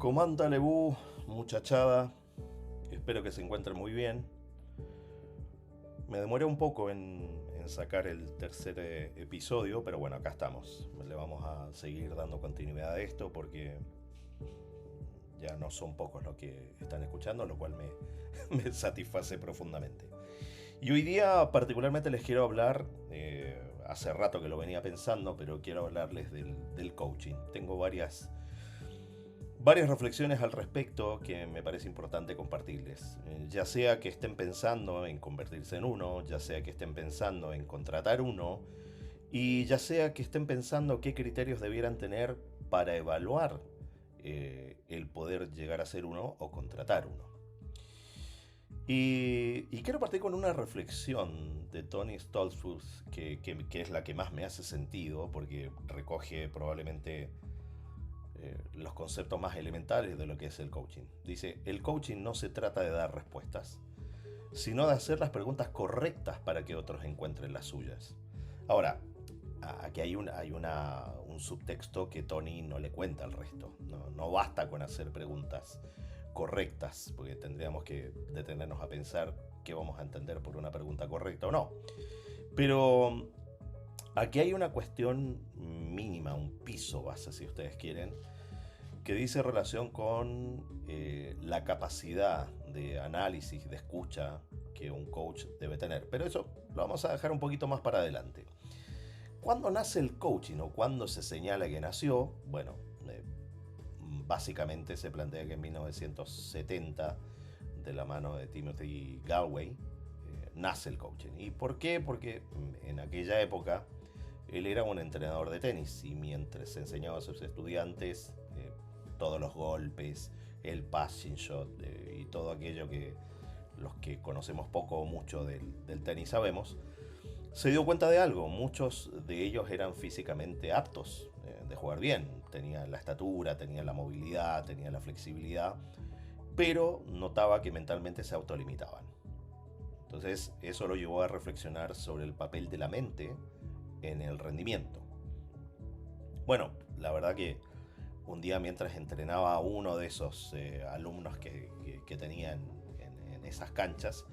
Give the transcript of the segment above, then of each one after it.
Comanda Lebu, muchachada, espero que se encuentren muy bien. Me demoré un poco en sacar el tercer episodio, pero bueno, acá estamos. Le vamos a seguir dando continuidad a esto porque ya no son pocos los que están escuchando, lo cual me satisface profundamente. Y hoy día particularmente les quiero hablar, hace rato que lo venía pensando, pero quiero hablarles del coaching. Tengo varias reflexiones al respecto que me parece importante compartirles. Ya sea que estén pensando en convertirse en uno, ya sea que estén pensando en contratar uno, y ya sea que estén pensando qué criterios debieran tener para evaluar el poder llegar a ser uno o contratar uno. Y quiero partir con una reflexión de Tony Stoltzfus que es la que más me hace sentido porque recoge probablemente los conceptos más elementales de lo que es el coaching. Dice, el coaching no se trata de dar respuestas, sino de hacer las preguntas correctas para que otros encuentren las suyas. Ahora, aquí hay un subtexto que Tony no le cuenta al resto. No basta con hacer preguntas correctas, porque tendríamos que detenernos a pensar qué vamos a entender por una pregunta correcta o no. Pero aquí hay una cuestión mínima, un piso base, si ustedes quieren, que dice relación con la capacidad de análisis, de escucha que un coach debe tener. Pero eso lo vamos a dejar un poquito más para adelante. ¿Cuándo nace el coaching o cuándo se señala que nació? Bueno, básicamente se plantea que en 1970, de la mano de Timothy Galway, nace el coaching. ¿Y por qué? Porque en aquella época él era un entrenador de tenis y mientras enseñaba a sus estudiantes todos los golpes, el passing shot y todo aquello que los que conocemos poco o mucho del tenis sabemos, se dio cuenta de algo. Muchos de ellos eran físicamente aptos de jugar bien. Tenían la estatura, tenían la movilidad, tenían la flexibilidad, pero notaba que mentalmente se autolimitaban. Entonces eso lo llevó a reflexionar sobre el papel de la mente en el rendimiento. Bueno, la verdad que un día mientras entrenaba a uno de esos alumnos que tenían en esas canchas,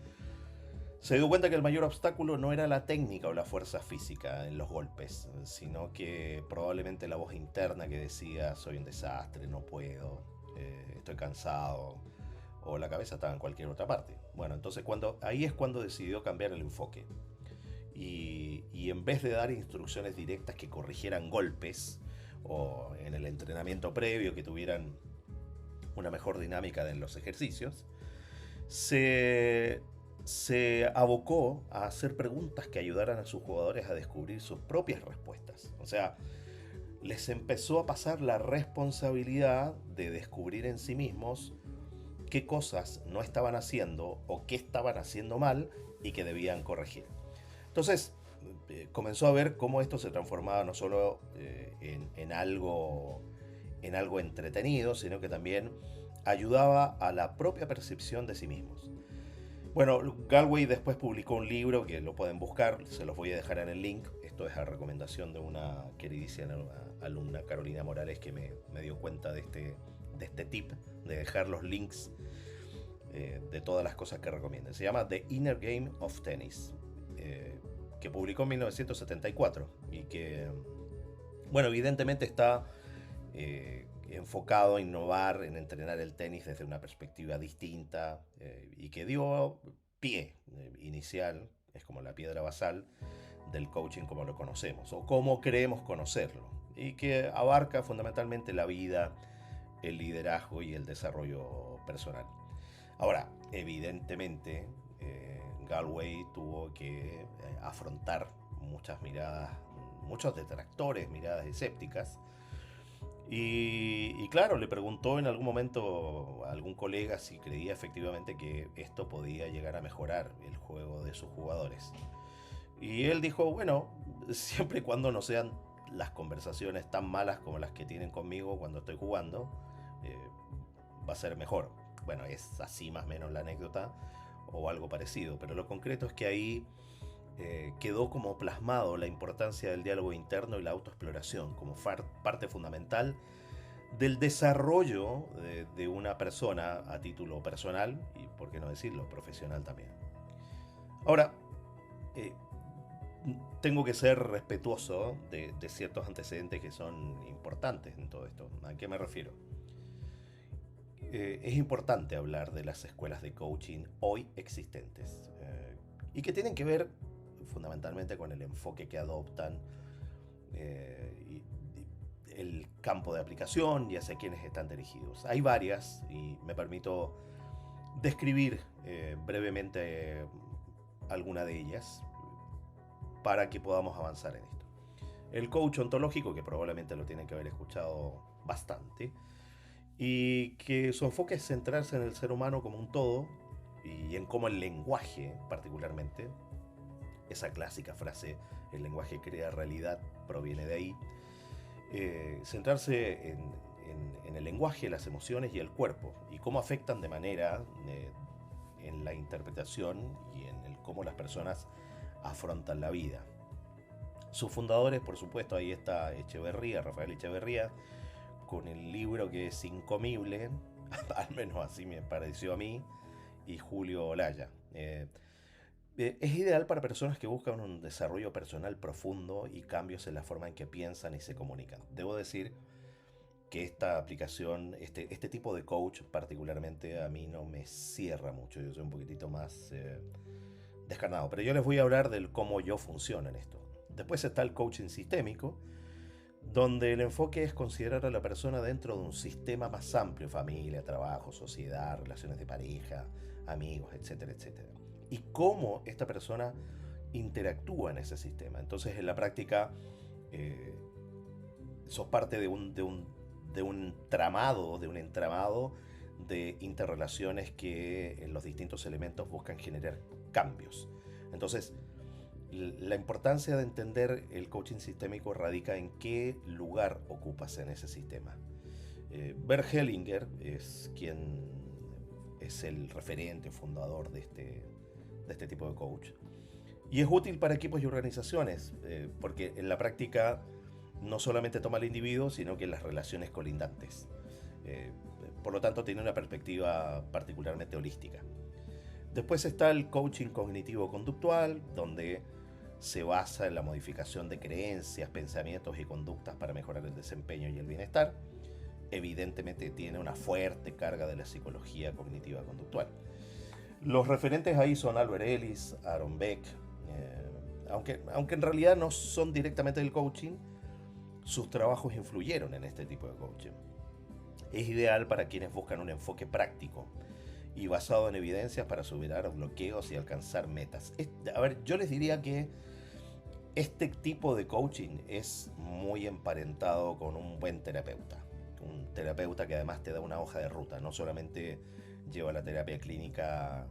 se dio cuenta que el mayor obstáculo no era la técnica o la fuerza física en los golpes, sino que probablemente la voz interna que decía soy un desastre, no puedo, estoy cansado, o la cabeza estaba en cualquier otra parte. Bueno, entonces ahí es cuando decidió cambiar el enfoque. Y en vez de dar instrucciones directas que corrigieran golpes, o en el entrenamiento previo que tuvieran una mejor dinámica en los ejercicios, se, se abocó a hacer preguntas que ayudaran a sus jugadores a descubrir sus propias respuestas. O sea, les empezó a pasar la responsabilidad de descubrir en sí mismos qué cosas no estaban haciendo o qué estaban haciendo mal y que debían corregir. Entonces, comenzó a ver cómo esto se transformaba no solo en algo entretenido, sino que también ayudaba a la propia percepción de sí mismos. Bueno, Galway después publicó un libro que lo pueden buscar, se los voy a dejar en el link. Esto es a recomendación de una queridísima alumna, Carolina Morales, que me dio cuenta de este tip, de dejar los links de todas las cosas que recomienden. Se llama The Inner Game of Tennis, que publicó en 1974 y que, bueno, evidentemente está enfocado a innovar en entrenar el tenis desde una perspectiva distinta y que dio pie inicial, es como la piedra basal del coaching como lo conocemos o como creemos conocerlo y que abarca fundamentalmente la vida, el liderazgo y el desarrollo personal. Ahora, evidentemente, Galway tuvo que afrontar muchas miradas, muchos detractores, miradas escépticas. Y claro, le preguntó en algún momento a algún colega si creía efectivamente que esto podía llegar a mejorar el juego de sus jugadores. Y él dijo, bueno, siempre y cuando no sean las conversaciones tan malas como las que tienen conmigo cuando estoy jugando, eh, va a ser mejor. Bueno, es así más o menos la anécdota o algo parecido, pero lo concreto es que ahí quedó como plasmado la importancia del diálogo interno y la autoexploración como parte fundamental del desarrollo de una persona a título personal y, por qué no decirlo, profesional también. Ahora, eh, tengo que ser respetuoso de ciertos antecedentes que son importantes en todo esto. ¿A qué me refiero? Es importante hablar de las escuelas de coaching hoy existentes y que tienen que ver fundamentalmente con el enfoque que adoptan, y el campo de aplicación y hacia quienes están dirigidos. Hay varias y me permito describir brevemente alguna de ellas para que podamos avanzar en esto. El coach ontológico, que probablemente lo tienen que haber escuchado bastante, y que su enfoque es centrarse en el ser humano como un todo y en cómo el lenguaje, particularmente, esa clásica frase, el lenguaje crea realidad, proviene de ahí, centrarse en el lenguaje, las emociones y el cuerpo y cómo afectan de manera en la interpretación y en el cómo las personas afrontan la vida. Sus fundadores, por supuesto, ahí está Echeverría, Rafael Echeverría, con el libro que es incomible, al menos así me pareció a mí, y Julio Olaya. Es ideal para personas que buscan un desarrollo personal profundo y cambios en la forma en que piensan y se comunican. Debo decir que esta aplicación, este tipo de coach particularmente a mí no me cierra mucho, yo soy un poquitito más descarnado, pero yo les voy a hablar del cómo yo funciono en esto. Después está el coaching sistémico, donde el enfoque es considerar a la persona dentro de un sistema más amplio: familia, trabajo, sociedad, relaciones de pareja, amigos, etcétera, etcétera. Y cómo esta persona interactúa en ese sistema. Entonces, en la práctica, eh, sos parte de un tramado, de un entramado de interrelaciones que en los distintos elementos buscan generar cambios. Entonces, la importancia de entender el coaching sistémico radica en qué lugar ocupas en ese sistema. Bert Hellinger es quien es el referente fundador de este tipo de coach. Y es útil para equipos y organizaciones, porque en la práctica no solamente toma al individuo, sino que las relaciones colindantes. Eh, por lo tanto, tiene una perspectiva particularmente holística. Después está el coaching cognitivo-conductual, donde se basa en la modificación de creencias, pensamientos y conductas para mejorar el desempeño y el bienestar. Evidentemente tiene una fuerte carga de la psicología cognitiva conductual. Los referentes ahí son Albert Ellis, Aaron Beck, aunque en realidad no son directamente del coaching, sus trabajos influyeron en este tipo de coaching. Es ideal para quienes buscan un enfoque práctico y basado en evidencias para superar bloqueos y alcanzar metas. A ver, yo les diría que este tipo de coaching es muy emparentado con un buen terapeuta. Un terapeuta que además te da una hoja de ruta, no solamente lleva la terapia clínica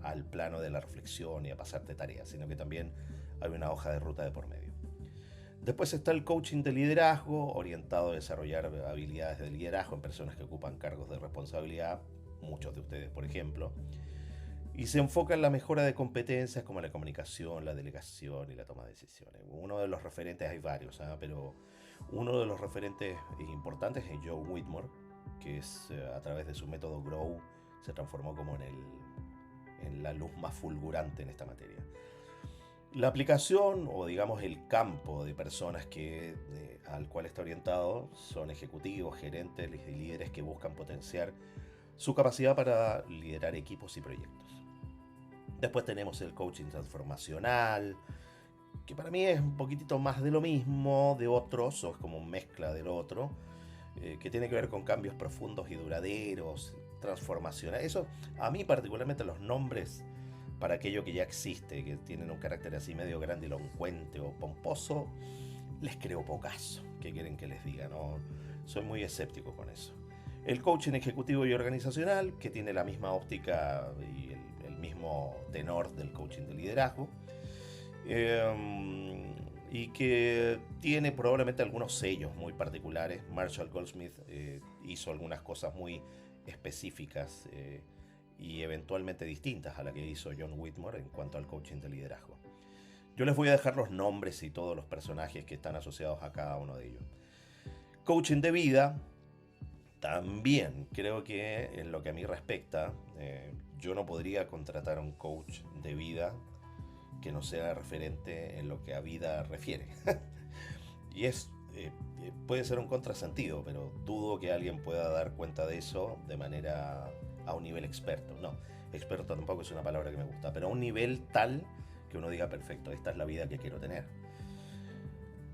al plano de la reflexión y a pasarte tareas, sino que también hay una hoja de ruta de por medio. Después está el coaching de liderazgo, orientado a desarrollar habilidades de liderazgo en personas que ocupan cargos de responsabilidad, muchos de ustedes, por ejemplo, y se enfoca en la mejora de competencias como la comunicación, la delegación y la toma de decisiones. Uno de los referentes, hay varios, pero uno de los referentes importantes es Joe Whitmore, que es a través de su método Grow se transformó como en la luz más fulgurante en esta materia. La aplicación, o digamos el campo de personas al cual está orientado, son ejecutivos, gerentes y líderes que buscan potenciar su capacidad para liderar equipos y proyectos. Después tenemos el coaching transformacional, que para mí es un poquitito más de lo mismo, de otros, o es como mezcla del otro, que tiene que ver con cambios profundos y duraderos, transformacional. Eso, a mí particularmente los nombres para aquello que ya existe, que tienen un carácter así medio grandilocuente o pomposo, les creo pocaso. ¿Qué quieren que les diga? No, soy muy escéptico con eso. El coaching ejecutivo y organizacional, que tiene la misma óptica y el mismo tenor del coaching de liderazgo, y que tiene probablemente algunos sellos muy particulares. Marshall Goldsmith hizo algunas cosas muy específicas y eventualmente distintas a la que hizo John Whitmore en cuanto al coaching de liderazgo. Yo les voy a dejar los nombres y todos los personajes que están asociados a cada uno de ellos. Coaching de vida, también creo que en lo que a mí respecta, yo no podría contratar a un coach de vida que no sea referente en lo que a vida refiere. Y puede ser un contrasentido, pero dudo que alguien pueda dar cuenta de eso de manera a un nivel experto. No, experto tampoco es una palabra que me gusta, pero a un nivel tal que uno diga, perfecto, esta es la vida que quiero tener.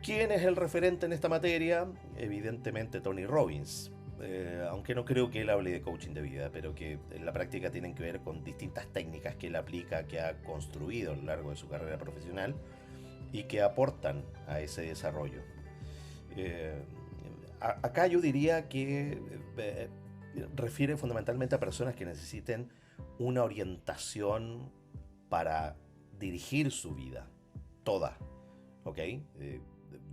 ¿Quién es el referente en esta materia? Evidentemente Tony Robbins. Aunque no creo que él hable de coaching de vida, pero que en la práctica tienen que ver con distintas técnicas que él aplica, que ha construido a lo largo de su carrera profesional y que aportan a ese desarrollo. Acá yo diría que refiere fundamentalmente a personas que necesiten una orientación para dirigir su vida, toda, ¿ok?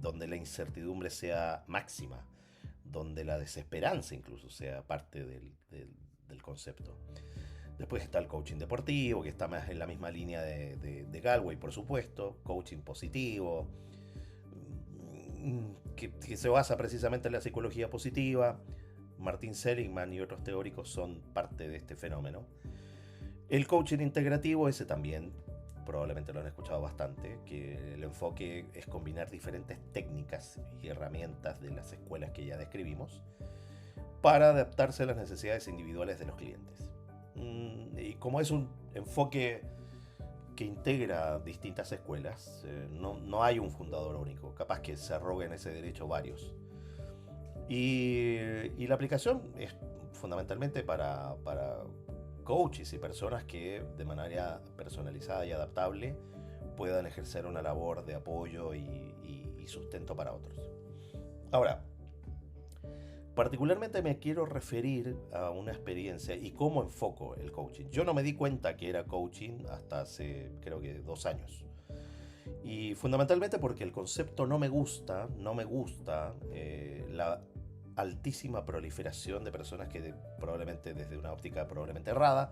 Donde la incertidumbre sea máxima, donde la desesperanza incluso sea parte del concepto. Después está el coaching deportivo, que está más en la misma línea de Galway, por supuesto, coaching positivo, que se basa precisamente en la psicología positiva. Martin Seligman y otros teóricos son parte de este fenómeno. El coaching integrativo, ese también probablemente lo han escuchado bastante, que el enfoque es combinar diferentes técnicas y herramientas de las escuelas que ya describimos para adaptarse a las necesidades individuales de los clientes. Y como es un enfoque que integra distintas escuelas, no hay un fundador único, capaz que se arroguen ese derecho varios. Y la aplicación es fundamentalmente para coaches y personas que de manera personalizada y adaptable puedan ejercer una labor de apoyo y sustento para otros. Ahora, particularmente me quiero referir a una experiencia y cómo enfoco el coaching. Yo no me di cuenta que era coaching hasta hace creo que 2 años. Y fundamentalmente porque el concepto no me gusta la altísima proliferación de personas que probablemente desde una óptica probablemente errada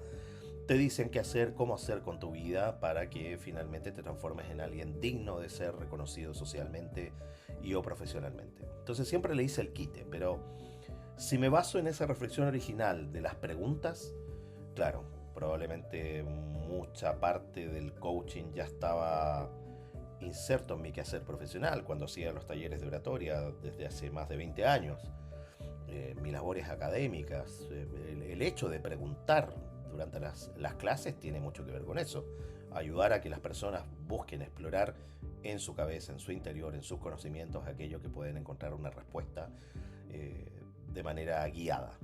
te dicen qué hacer, cómo hacer con tu vida para que finalmente te transformes en alguien digno de ser reconocido socialmente y o profesionalmente. Entonces siempre le hice el quite, pero si me baso en esa reflexión original de las preguntas, claro, probablemente mucha parte del coaching ya estaba inserto en mi quehacer profesional cuando hacía los talleres de oratoria desde hace más de 20 años. Mis labores académicas, el hecho de preguntar durante las clases tiene mucho que ver con eso. Ayudar a que las personas busquen explorar en su cabeza, en su interior, en sus conocimientos, aquello que pueden encontrar una respuesta de manera guiada.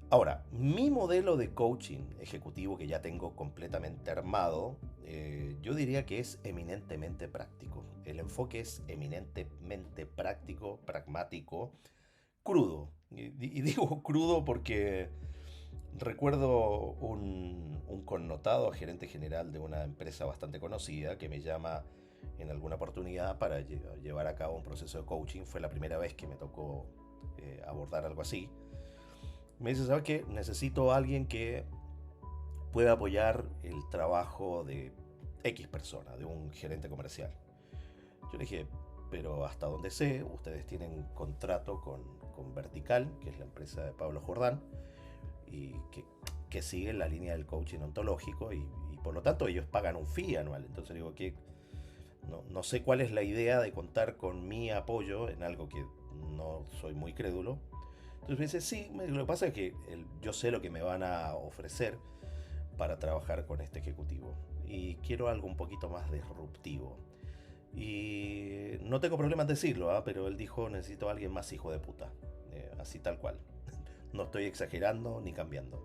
Ahora, mi modelo de coaching ejecutivo que ya tengo completamente armado, yo diría que es eminentemente práctico. El enfoque es eminentemente práctico, pragmático, crudo. Y digo crudo porque recuerdo un connotado gerente general de una empresa bastante conocida que me llama en alguna oportunidad para llevar a cabo un proceso de coaching. Fue la primera vez que me tocó abordar algo así. Me dice, ¿sabes qué? Necesito a alguien que pueda apoyar el trabajo de X persona, de un gerente comercial. Yo le dije, pero hasta donde sé, ustedes tienen contrato con Vertical, que es la empresa de Pablo Jordán, y que sigue la línea del coaching ontológico, y por lo tanto ellos pagan un fee anual. Entonces digo que no sé cuál es la idea de contar con mi apoyo en algo que no soy muy crédulo. Entonces me dice, sí, lo que pasa es que yo sé lo que me van a ofrecer para trabajar con este ejecutivo y quiero algo un poquito más disruptivo. Y no tengo problema en decirlo, pero él dijo, necesito a alguien más hijo de puta, así tal cual. No estoy exagerando ni cambiando.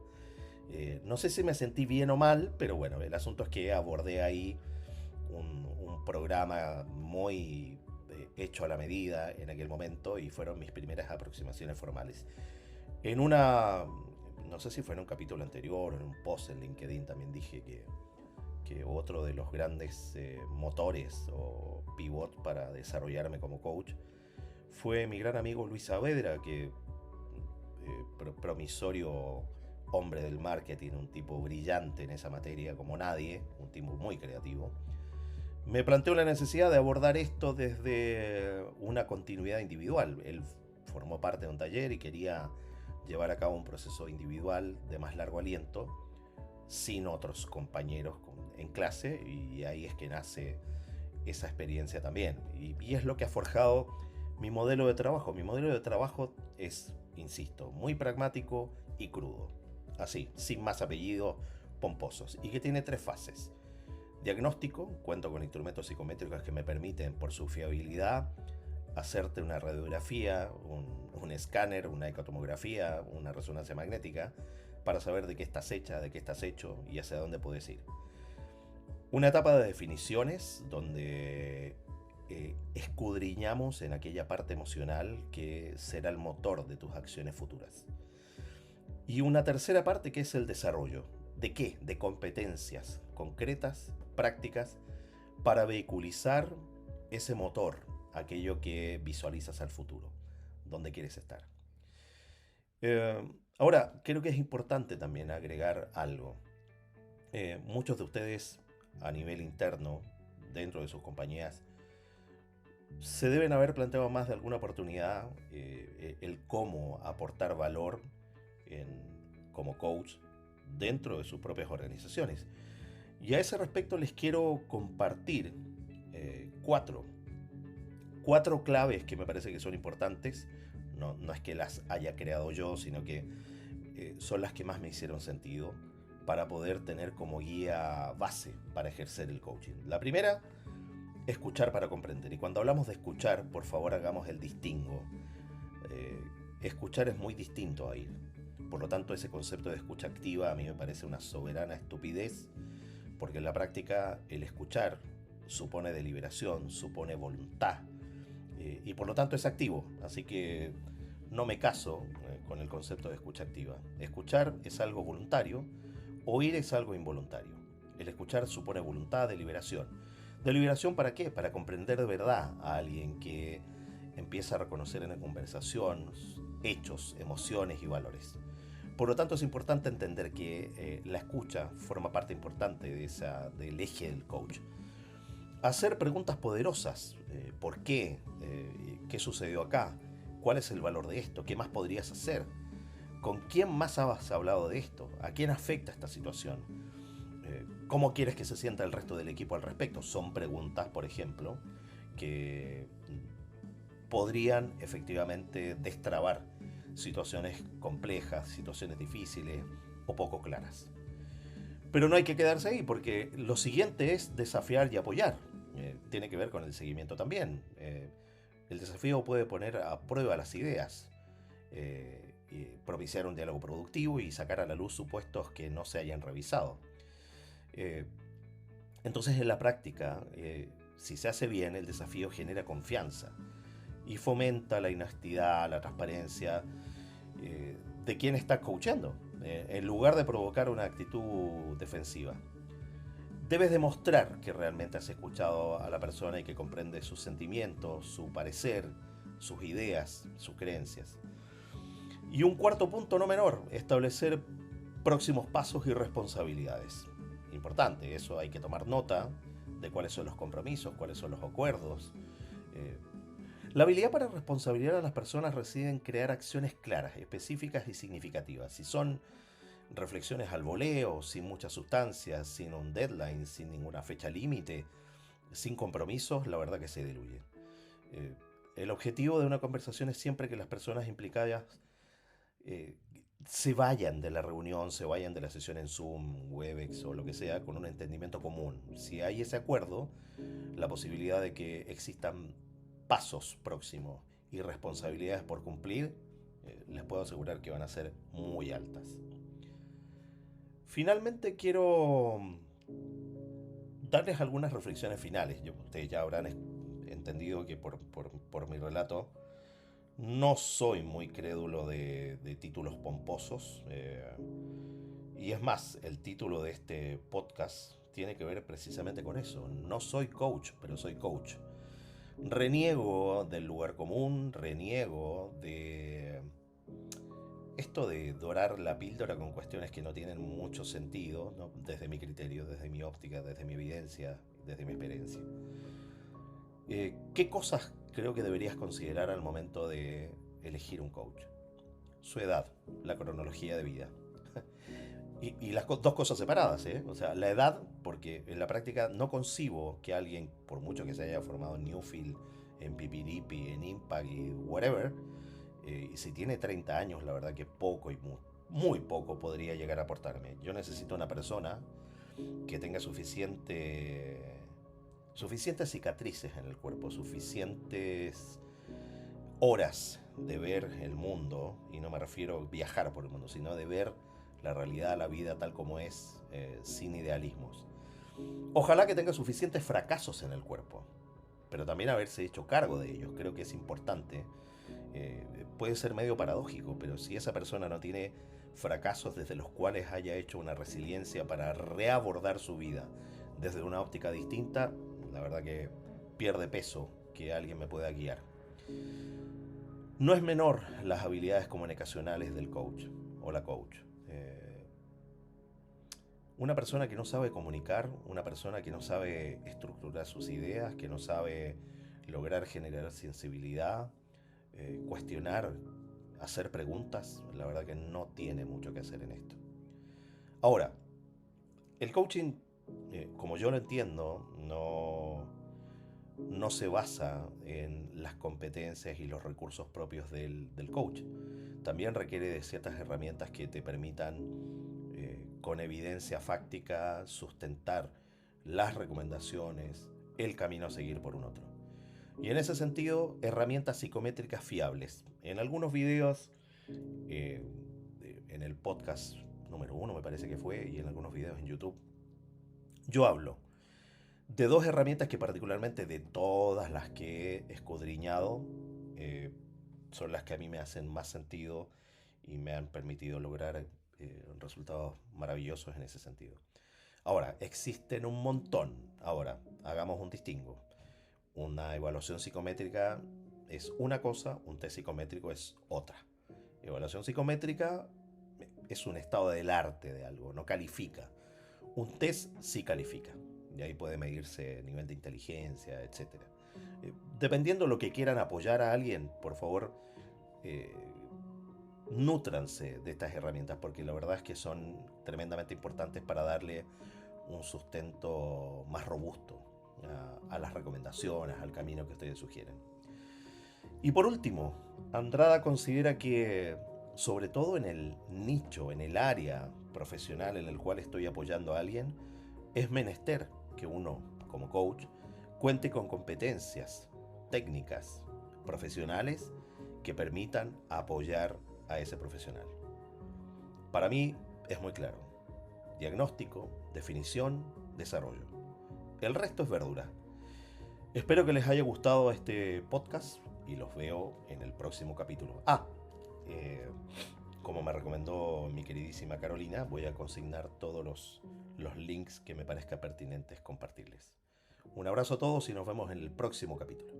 No sé si me sentí bien o mal, pero bueno, el asunto es que abordé ahí un programa muy hecho a la medida en aquel momento y fueron mis primeras aproximaciones formales. No sé si fue en un capítulo anterior o en un post en LinkedIn, también dije que otro de los grandes motores o pivot para desarrollarme como coach fue mi gran amigo Luis Saavedra, que promisorio hombre del marketing, un tipo brillante en esa materia como nadie, un tipo muy creativo. Me planteó la necesidad de abordar esto desde una continuidad individual. Él formó parte de un taller y quería llevar a cabo un proceso individual de más largo aliento sin otros compañeros en clase, y ahí es que nace esa experiencia también. Y es lo que ha forjado mi modelo de trabajo. Mi modelo de trabajo es, insisto, muy pragmático y crudo. Así, sin más apellidos pomposos. Y que tiene 3 fases. Diagnóstico: cuento con instrumentos psicométricos que me permiten, por su fiabilidad, hacerte una radiografía, un escáner, una ecotomografía, una resonancia magnética, para saber de qué estás hecha, de qué estás hecho y hacia dónde puedes ir. Una etapa de definiciones donde escudriñamos en aquella parte emocional que será el motor de tus acciones futuras. Y una tercera parte que es el desarrollo. ¿De qué? De competencias concretas, prácticas, para vehiculizar ese motor, aquello que visualizas al futuro, donde quieres estar. Ahora, creo que es importante también agregar algo. Muchos de ustedes, a nivel interno, dentro de sus compañías, se deben haber planteado más de alguna oportunidad el cómo aportar valor como coach dentro de sus propias organizaciones. Y a ese respecto les quiero compartir cuatro claves que me parece que son importantes. No es que las haya creado yo, sino que son las que más me hicieron sentido para poder tener como guía base para ejercer el coaching. La primera: escuchar para comprender. Y cuando hablamos de escuchar, por favor hagamos el distingo. Escuchar es muy distinto a oír. Por lo tanto, ese concepto de escucha activa a mí me parece una soberana estupidez, porque en la práctica el escuchar supone deliberación, supone voluntad, y por lo tanto es activo. Así que no me caso con el concepto de escucha activa. Escuchar es algo voluntario, oír es algo involuntario. El escuchar supone voluntad, deliberación. ¿Deliberación para qué? Para comprender de verdad a alguien que empieza a reconocer en la conversación hechos, emociones y valores. Por lo tanto, es importante entender que la escucha forma parte importante del eje del coach. Hacer preguntas poderosas. ¿Por qué? ¿Qué sucedió acá? ¿Cuál es el valor de esto? ¿Qué más podrías hacer? ¿Con quién más has hablado de esto? ¿A quién afecta esta situación? ¿Cómo quieres que se sienta el resto del equipo al respecto? Son preguntas, por ejemplo, que podrían efectivamente destrabar situaciones complejas, situaciones difíciles o poco claras. Pero no hay que quedarse ahí, porque lo siguiente es desafiar y apoyar. Tiene que ver con el seguimiento también. El desafío puede poner a prueba las ideas, y propiciar un diálogo productivo y sacar a la luz supuestos que no se hayan revisado. Entonces, en la práctica, si se hace bien, el desafío genera confianza y fomenta la honestidad, la transparencia de quien está coachando, en lugar de provocar una actitud defensiva. Debes demostrar que realmente has escuchado a la persona y que comprendes sus sentimientos, su parecer, sus ideas, sus creencias. Y un cuarto punto no menor: establecer próximos pasos y responsabilidades. Importante, eso hay que tomar nota de cuáles son los compromisos, cuáles son los acuerdos. La habilidad para responsabilizar a las personas reside en crear acciones claras, específicas y significativas. Si son reflexiones al voleo, sin mucha sustancia, sin un deadline, sin ninguna fecha límite, sin compromisos, la verdad que se diluye. El objetivo de una conversación es siempre que las personas implicadas se vayan de la reunión, se vayan de la sesión en Zoom, Webex o lo que sea, con un entendimiento común. Si hay ese acuerdo, la posibilidad de que existan pasos próximos y responsabilidades por cumplir, les puedo asegurar que van a ser muy altas. Finalmente quiero darles algunas reflexiones finales. Ustedes ya habrán entendido que por mi relato no soy muy crédulo de títulos pomposos. Y es más, el título de este podcast tiene que ver precisamente con eso. No soy coach, pero soy coach. Reniego del lugar común, reniego de esto de dorar la píldora con cuestiones que no tienen mucho sentido, ¿no? Desde mi criterio, desde mi óptica, desde mi evidencia, desde mi experiencia. ¿Qué cosas creo que deberías considerar al momento de elegir un coach? Su edad, la cronología de vida. Y las dos cosas separadas, ¿eh? O sea, la edad, porque en la práctica no concibo que alguien, por mucho que se haya formado en Newfield, en Pipiripi, en Impact y whatever, si tiene 30 años, la verdad que poco y muy poco podría llegar a aportarme. Yo necesito una persona que tenga suficientes cicatrices en el cuerpo, suficientes horas de ver el mundo, y no me refiero a viajar por el mundo, sino de ver la realidad, la vida tal como es, sin idealismos. Ojalá que tenga suficientes fracasos en el cuerpo, pero también haberse hecho cargo de ellos, creo que es importante. Puede ser medio paradójico, pero si esa persona no tiene fracasos desde los cuales haya hecho una resiliencia para reabordar su vida desde una óptica distinta, la verdad que pierde peso que alguien me pueda guiar. No es menor las habilidades comunicacionales del coach o la coach. Una persona que no sabe comunicar, una persona que no sabe estructurar sus ideas, que no sabe lograr generar sensibilidad, cuestionar, hacer preguntas, la verdad que no tiene mucho que hacer en esto. Ahora, el coaching, como yo lo entiendo, no se basa en las competencias y los recursos propios del coach. También requiere de ciertas herramientas que te permitan, con evidencia fáctica, sustentar las recomendaciones, el camino a seguir por un otro. Y en ese sentido, herramientas psicométricas fiables. En algunos videos, eh, en el podcast número 1 me parece que fue, y en algunos videos en YouTube, yo hablo de dos herramientas que particularmente de todas las que he escudriñado, eh, son las que a mí me hacen más sentido y me han permitido lograr resultados maravillosos en ese sentido. Ahora, existen un montón. Ahora, hagamos un distingo. Una evaluación psicométrica es una cosa, un test psicométrico es otra. Evaluación psicométrica es un estado del arte de algo, no califica. Un test sí califica. Y ahí puede medirse nivel de inteligencia, etc. Dependiendo de lo que quieran apoyar a alguien, por favor, eh, nútranse de estas herramientas, porque la verdad es que son tremendamente importantes para darle un sustento más robusto a las recomendaciones, al camino que ustedes sugieren. Y por último, Andrada considera que, sobre todo en el nicho, en el área profesional en el cual estoy apoyando a alguien, es menester que uno, como coach, cuente con competencias técnicas, profesionales, que permitan apoyar a ese profesional. Para mí es muy claro: diagnóstico, definición, desarrollo. El resto es verdura. Espero que les haya gustado este podcast y los veo en el próximo capítulo. Como me recomendó mi queridísima Carolina, voy a consignar todos los links que me parezca pertinentes compartirles. Un abrazo a todos y nos vemos en el próximo capítulo.